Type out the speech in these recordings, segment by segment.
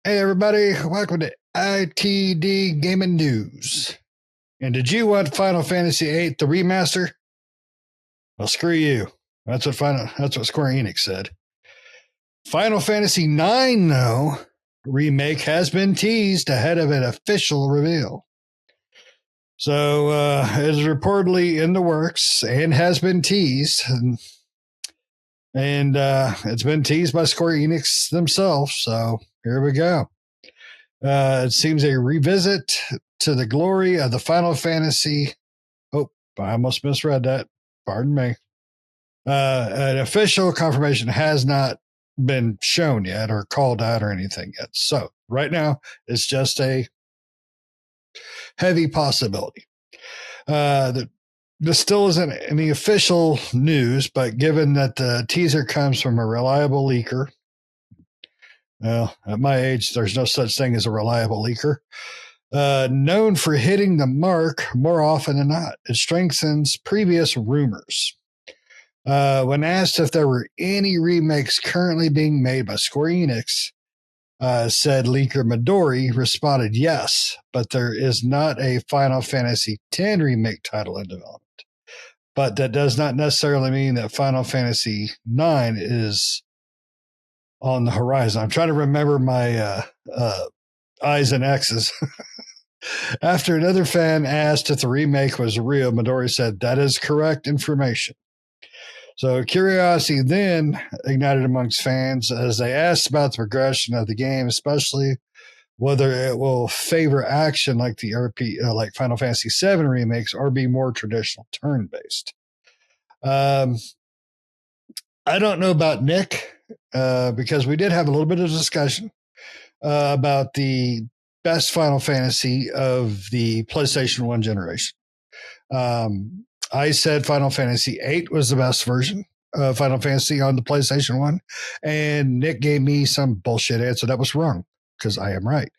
Hey everybody, welcome to ITD Gaming News. And did you want Final Fantasy VIII the remaster? Well, screw you. That's what Square Enix said. Final Fantasy IX, though, remake has been teased ahead of an official reveal. So it is reportedly in the works and has been teased, and it's been teased by Square Enix themselves. So here we go. It seems a revisit to the glory of the Final Fantasy. Oh, I almost misread that. Pardon me. An official confirmation has not been shown yet or called out or anything yet. So right now, it's just a heavy possibility. This still isn't any official news, but given that the teaser comes from a reliable leaker, well, at my age, there's no such thing as a reliable leaker. Known for hitting the mark more often than not. It strengthens previous rumors. When asked if there were any remakes currently being made by Square Enix, said leaker Midori responded yes, but there is not a Final Fantasy X remake title in development. But that does not necessarily mean that Final Fantasy IX is on the horizon. I'm trying to remember my I's and X's. After another fan asked if the remake was real, Midori said, "That is correct information." So curiosity then ignited amongst fans as they asked about the progression of the game, especially whether it will favor action like the like Final Fantasy VII remakes, or be more traditional turn-based. I don't know about Nick because we did have a little bit of discussion about the best Final Fantasy of the PlayStation 1 generation. I said Final Fantasy VIII was the best version of Final Fantasy on the PlayStation 1, and Nick gave me some bullshit answer that was wrong because I am right.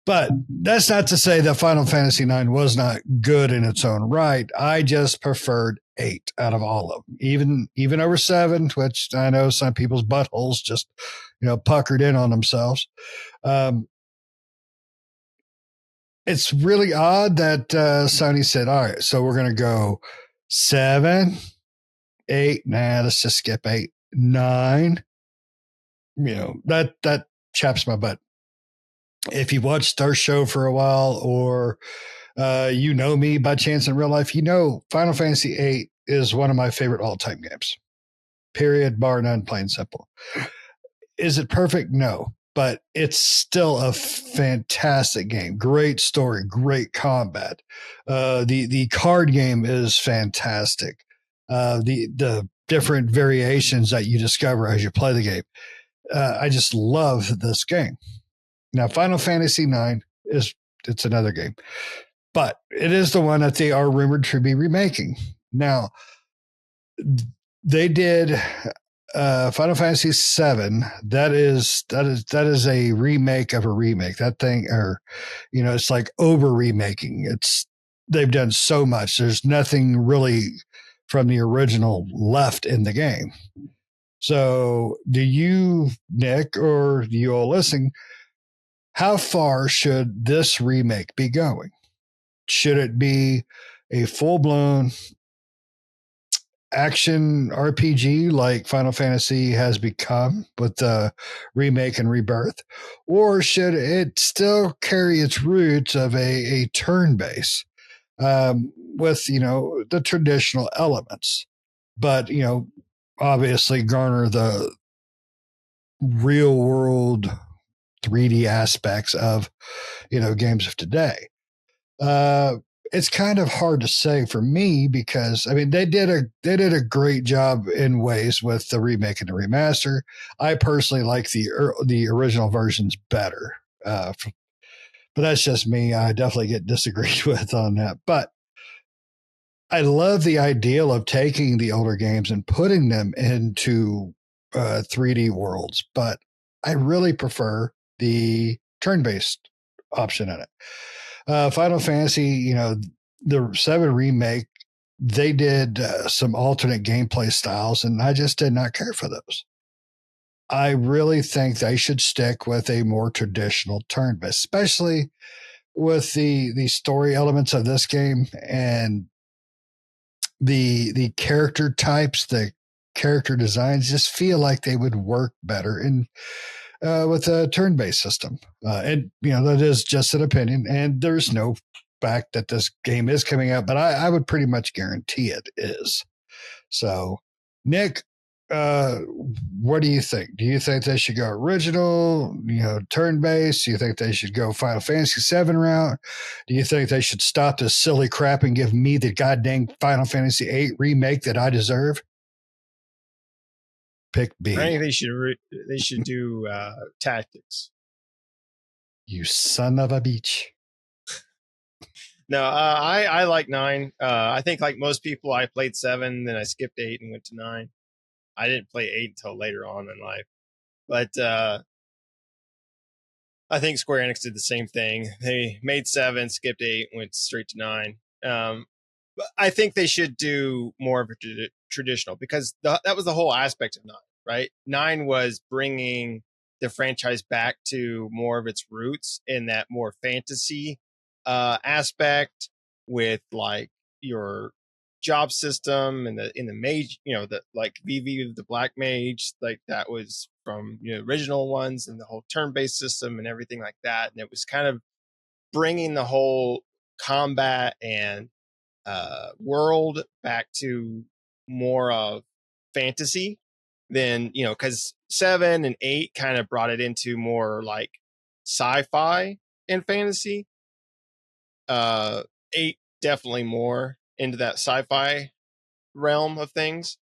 But that's not to say that Final Fantasy IX was not good in its own right. I just preferred 8 out of all of them, even over 7, which I know some people's buttholes just puckered in on themselves. It's really odd that Sony said, all right, so we're going to go 7, 8. Nah, let's just skip 8, 9. That chaps my butt. If you watched our show for a while, or me by chance in real life, Final Fantasy VIII is one of my favorite all-time games. Period, bar none, plain simple. Is it perfect? No. But it's still a fantastic game. Great story, great combat. The card game is fantastic. The different variations that you discover as you play the game. I just love this game. Now, Final Fantasy IX it's another game, but it is the one that they are rumored to be remaking. Now, they did Final Fantasy VII. That is a remake of a remake. That thing, or it's like over remaking. They've done so much. There's nothing really from the original left in the game. So, do you, Nick, or you all listening? How far should this remake be going? Should it be a full-blown action RPG like Final Fantasy has become with the remake and rebirth? Or should it still carry its roots of a turn-base with, the traditional elements, but, obviously garner the real-world 3D aspects of, games of today. It's kind of hard to say for me because they did a great job in ways with the remake and the remaster. I personally like the original versions better, but that's just me. I definitely get disagreed with on that. But I love the ideal of taking the older games and putting them into 3D worlds, but I really prefer the turn-based option in it. Final Fantasy, the 7 remake, they did some alternate gameplay styles, and I just did not care for those. I really think they should stick with a more traditional turn based, especially with the story elements of this game and the character types, the character designs just feel like they would work better in with a turn based system. And that is just an opinion, and there's no fact that this game is coming out, but I would pretty much guarantee it is. So, Nick, uh, what do you think? Do you think they should go original, turn based? Do you think they should go Final Fantasy VII route? Do you think they should stop this silly crap and give me the goddamn Final Fantasy VIII remake that I deserve? Pick I B. think they should do tactics. You son of a beach. No, I like 9. I think like most people, I played 7, then I skipped 8 and went to 9. I didn't play 8 until later on in life, but I think Square Enix did the same thing. They made 7, skipped 8, went straight to 9. But I think they should do more of a traditional, because that was the whole aspect of 9, right? 9 was bringing the franchise back to more of its roots in that more fantasy aspect, with like your job system and in the mage, the like VV the Black Mage, like that was from original ones, and the whole turn-based system and everything like that. And it was kind of bringing the whole combat and world back to more of fantasy than, because 7 and 8 kind of brought it into more like sci-fi and fantasy. 8 definitely more into that sci-fi realm of things.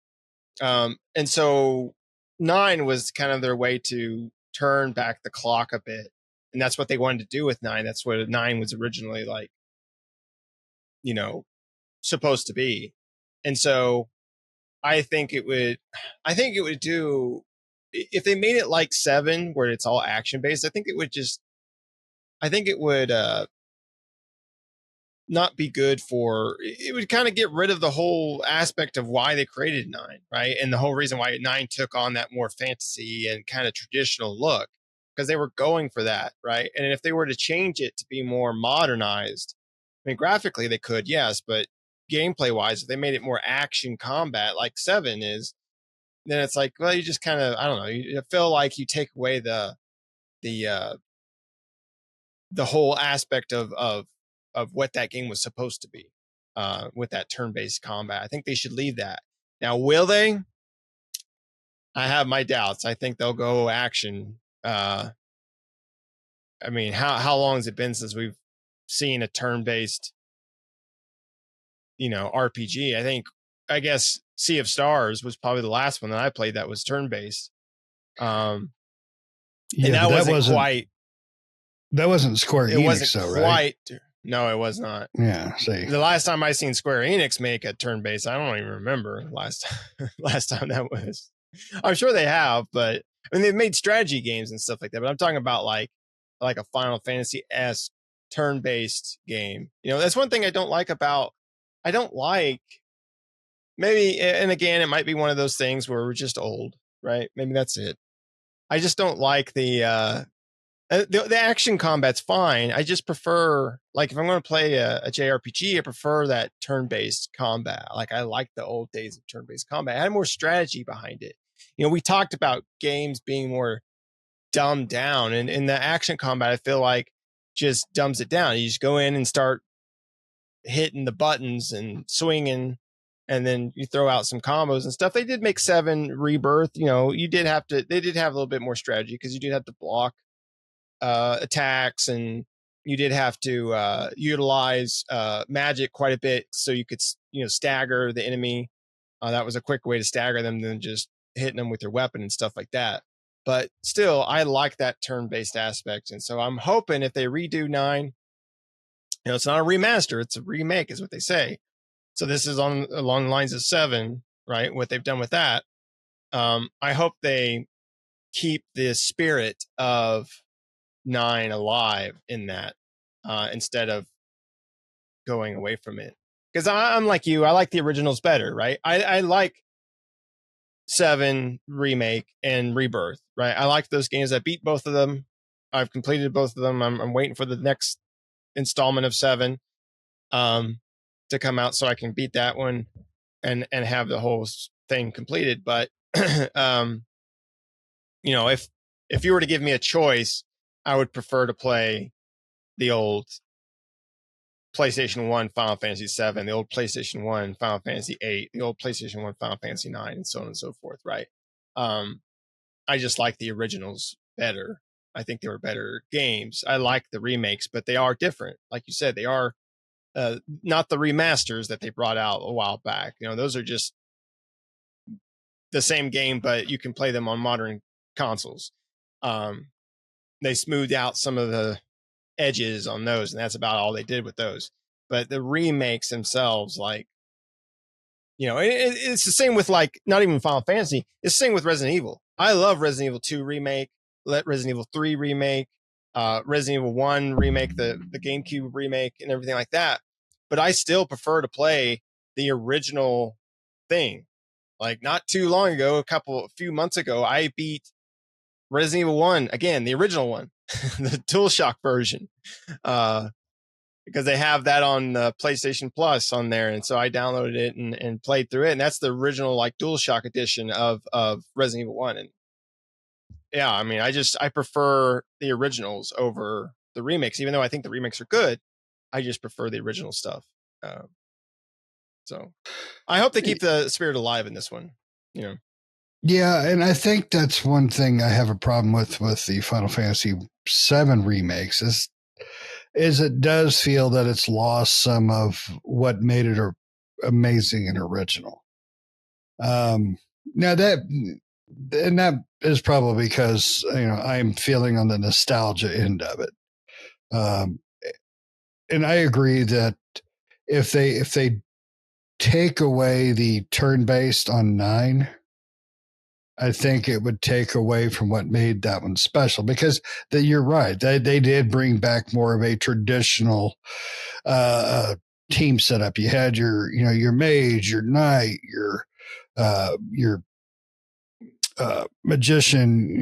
And so 9 was kind of their way to turn back the clock a bit. And that's what they wanted to do with 9. That's what 9 was originally like, supposed to be. And so I think it would do, if they made it like 7 where it's all action based, I think it would not be good for, it would kind of get rid of the whole aspect of why they created 9, right? And the whole reason why 9 took on that more fantasy and kind of traditional look, because they were going for that, right? And if they were to change it to be more modernized, I mean, graphically they could, yes, but gameplay wise, if they made it more action combat like 7 is, then it's like, well, you just kind of, I don't know, you feel like you take away the the whole aspect of what that game was supposed to be, with that turn-based combat. I think they should leave that. Now, will they? I have my doubts. I think they'll go action. I mean, how long has it been since we've seen a turn-based, RPG? I guess Sea of Stars was probably the last one that I played that was turn-based. And Yeah, that but wasn't quite. that wasn't Square It wasn't Enix, though, right? quite. No, it was not. Yeah. See, The last time I seen Square Enix make a turn based, I don't even remember last time that was. I'm sure they have, but I mean they've made strategy games and stuff like that. But I'm talking about like a Final Fantasy esque turn based game. That's one thing I don't like about. I don't like, maybe, and again, it might be one of those things where we're just old, right? Maybe that's it. I just don't like the action combat's fine. I just prefer, like, if I'm going to play a JRPG, I prefer that turn-based combat. Like, I like the old days of turn-based combat. It had more strategy behind it. We talked about games being more dumbed down, and in the action combat, I feel like just dumbs it down. You just go in and start hitting the buttons and swinging, and then you throw out some combos and stuff. They did make 7 Rebirth. They did have a little bit more strategy, because you did have to block attacks, and you did have to utilize magic quite a bit, so you could stagger the enemy. That was a quick way to stagger them than just hitting them with your weapon and stuff like that. But still, I like that turn-based aspect, and so I'm hoping if they redo 9, it's not a remaster, it's a remake, is what they say. So this is along the lines of 7, right? What they've done with that. I hope they keep the spirit of 9 alive in that, instead of going away from it. Because I'm like you, I like the originals better, right? I like 7 remake and Rebirth, right? I like those games. I beat both of them. I've completed both of them. I'm waiting for the next installment of 7 to come out so I can beat that one and have the whole thing completed. But if you were to give me a choice, I would prefer to play the old PlayStation 1 Final Fantasy 7, the old PlayStation 1 Final Fantasy 8, the old PlayStation 1 Final Fantasy 9, and so on and so forth, right? I just like the originals better. I think they were better games. I like the remakes, but they are different. Like you said, they are not the remasters that they brought out a while back. Those are just the same game, but you can play them on modern consoles. They smoothed out some of the edges on those, and that's about all they did with those. But the remakes themselves, like, it's the same with, like, not even Final Fantasy. It's the same with Resident Evil. I love Resident Evil 2 remake, Resident Evil 3 remake, Resident Evil 1 remake, the GameCube remake, and everything like that. But I still prefer to play the original thing. Like, not too long ago, a few months ago, I beat Resident Evil 1 again, the original one, the DualShock version, because they have that on PlayStation Plus on there, and so I downloaded it and played through it, and that's the original, like, DualShock edition of Resident Evil 1. And yeah, I mean, I prefer the originals over the remakes, even though I think the remakes are good. I just prefer the original stuff. So I hope they keep the spirit alive in this one. Yeah, and I think that's one thing I have a problem with the Final Fantasy VII remakes is it does feel that it's lost some of what made it amazing and original. Now that is probably because I'm feeling on the nostalgia end of it, and I agree that if they take away the turn based on 9. I think it would take away from what made that one special, because you're right. They did bring back more of a traditional team setup. You had your mage, your knight, your magician,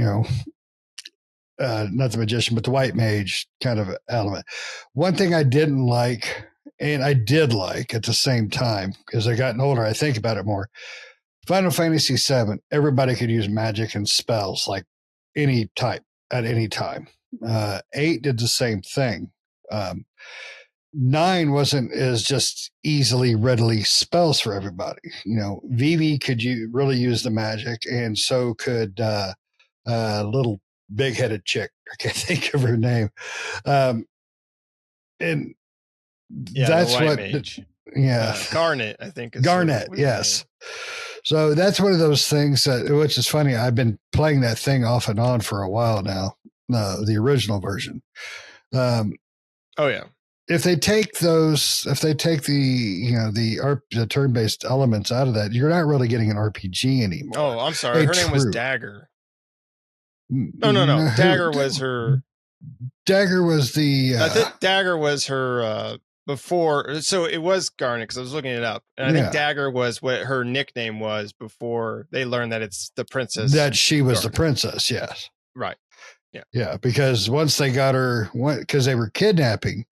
not the magician, but the white mage kind of element. One thing I didn't like, and I did like at the same time, as I gotten older, I think about it more. Final Fantasy VII, everybody could use magic and spells like any type at any time. 8 did the same thing. 9 wasn't as just easily, readily spells for everybody. Vivi could really use the magic, and so could little big-headed chick. I can't think of her name. And yeah, that's what. Mage. Garnet, I think. Garnet, yes. So that's one of those things which is funny. I've been playing that thing off and on for a while now, the original version. Oh yeah. If they take the turn-based elements out of that, you're not really getting an RPG anymore. Oh, I'm sorry. Her name was Dagger. No. Dagger was her. Dagger was the. I think Dagger was her. Before, so it was Garnet, because I was looking it up, and I think Dagger was what her nickname was before they learned that it's the princess. That she was Garnet. The princess, yes. Right. Yeah, because once they got her, because they were kidnapping,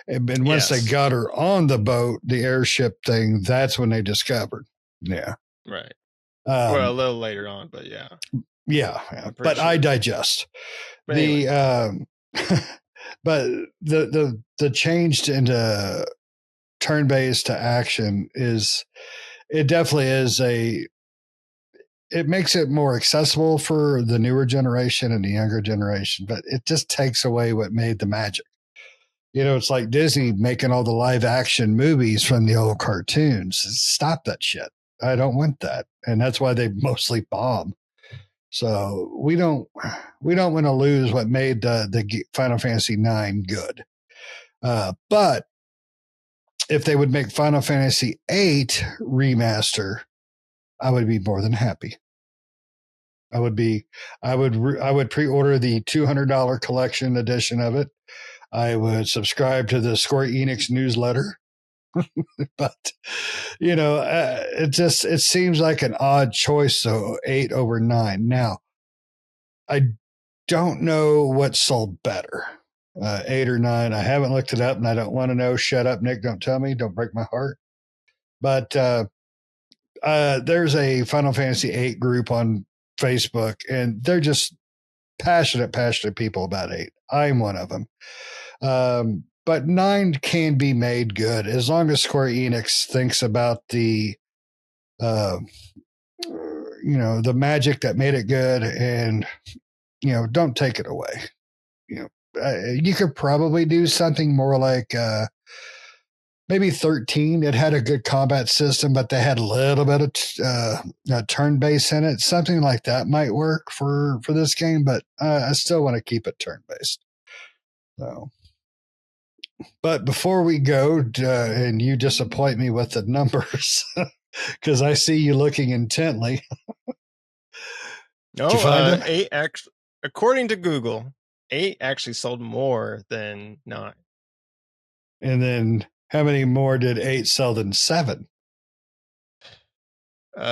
and once they got her on the boat, the airship thing, that's when they discovered. Yeah. Right. Well, a little later on, but yeah. Yeah. But sure. I digest. But anyway. But the change into turn-based to action definitely is it makes it more accessible for the newer generation and the younger generation, but it just takes away what made the magic. It's like Disney making all the live action movies from the old cartoons. Stop that shit. I don't want that. And that's why they mostly bomb. So we don't want to lose what made the Final Fantasy IX good. But if they would make Final Fantasy VIII remaster, I would be more than happy. I would pre-order the $200 collection edition of it. I would subscribe to the Square-Enix newsletter. But it seems like an odd choice. So 8 over 9. Now I don't know what sold better, 8 or 9. I haven't looked it up, and I don't want to know. Shut up, Nick. Don't tell me. Don't break my heart. But there's a Final Fantasy 8 group on Facebook, and they're just passionate people about 8. I'm one of them. But 9 can be made good as long as Square Enix thinks about the the magic that made it good, and don't take it away. You could probably do something more like maybe 13. It had a good combat system, but they had a little bit of turn-based in it. Something like that might work for this game, but I still want to keep it turn-based. So, but before we go, and you disappoint me with the numbers, because I see you looking intently. No, 8 according to Google, 8 actually sold more than 9. And then how many more did 8 sell than 7? You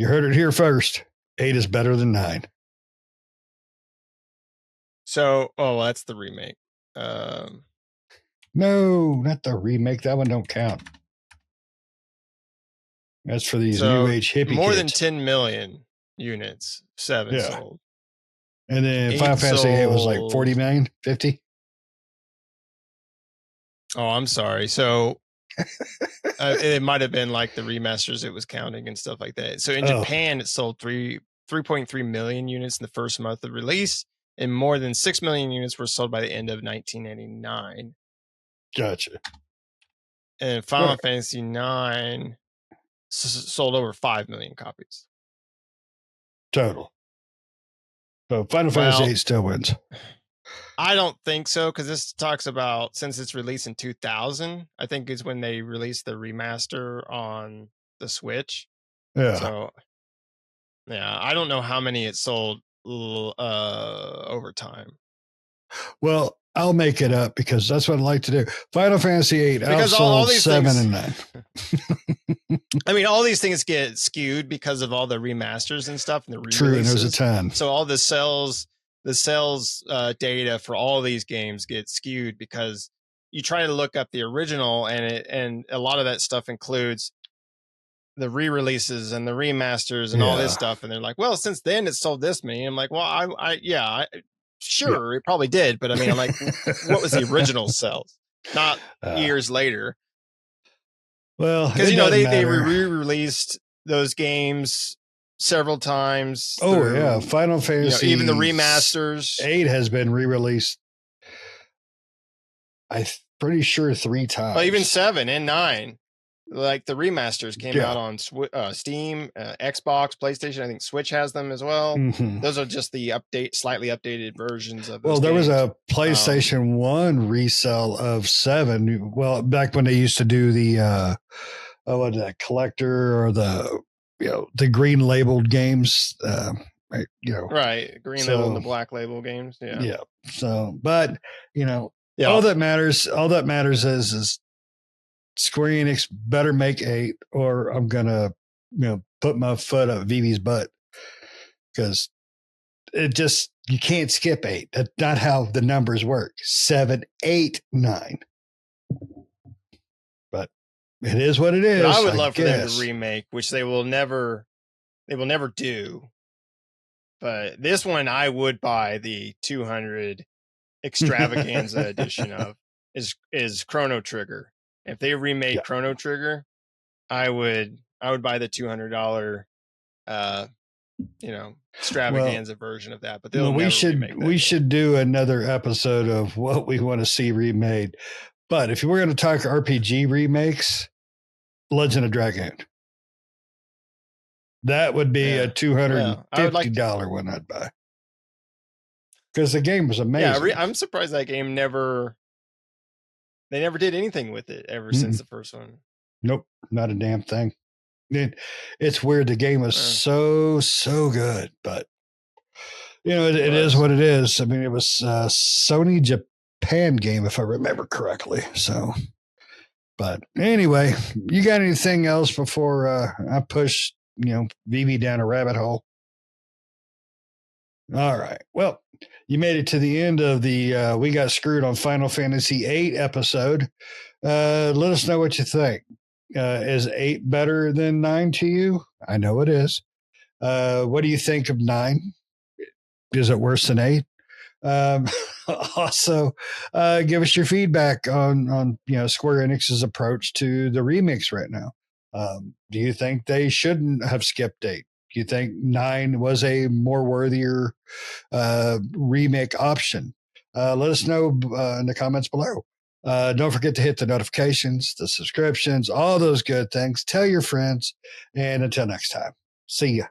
heard it here first. 8 is better than 9. So, that's the remake. No, not the remake. That one don't count. That's for these new age hippie more kids. Than 10 million units, 7 sold. And then Final Fantasy 8 was like 40 million, 50. Oh, I'm sorry. So it might have been like the remasters it was counting and stuff like that. So in Japan, it sold 3.3 million units in the first month of release, and more than 6 million units were sold by the end of 1989. Gotcha. And Final Fantasy 9 sold over 5 million copies. Total. So Final Fantasy 8 still wins. I don't think so, because this talks about, since it's released in 2000, I think is when they released the remaster on the Switch. Yeah. So, yeah, I don't know how many it sold over time. Well, I'll make it up because that's what I like to do. Final Fantasy 8 outsold 7 and 9. I mean, all these things get skewed because of all the remasters and stuff and the re-releases. True, and there's a ton. So all the sales data for all these games get skewed because you try to look up the original, and a lot of that stuff includes the re-releases and the remasters and all this stuff, and they're like, well, since then it sold this many. I'm like, well, sure, it probably did, but I mean, I'm like, what was the original sales, not years later? Well, because they re-released those games several times. Final Fantasy, even the remasters. 8 has been re-released, I'm pretty sure 3 times. Well, even 7 and 9, like the remasters came out on Steam, Xbox, PlayStation. I think Switch has them as well. Mm-hmm. Those are just the slightly updated versions of. Well, there was a PlayStation 1 resell of 7. Well, back when they used to do the what is that, collector, or the green labeled games, right? Green label and the black label games. Yeah. So, but all that matters is Square Enix better make 8, or I'm gonna put my foot up Vivi's butt, because you can't skip 8. That's not how the numbers work. 7, 8, 9. But it is what it is. But I would love for them to remake, which they will never do. But this one I would buy the 200 extravaganza edition of is Chrono Trigger. If they remade Chrono Trigger, I would buy the $200 extravaganza version of that. But we should do another episode of what we want to see remade. But if we're going to talk RPG remakes, Legend of Dragoon, that would be a $250 one I'd buy, because the game was amazing. Yeah, I'm surprised that game they never did anything with it ever since the first one. Nope, not a damn thing. It's weird. The game was so good, but it is what it is. I mean, it was Sony Japan Japan game, if I remember correctly. So, but anyway, you got anything else before I push, VB down a rabbit hole? All right. Well, you made it to the end of the We Got Screwed on Final Fantasy VIII episode. Let us know what you think. Is 8 better than 9 to you? I know it is. What do you think of 9? Is it worse than 8? Um, also, give us your feedback on Square Enix's approach to the remakes right now. Do you think they shouldn't have skipped 8? Do you think 9 was a more worthier remake option? Let us know in the comments below. Don't forget to hit the notifications, the subscriptions, all those good things. Tell your friends. And until next time, see ya.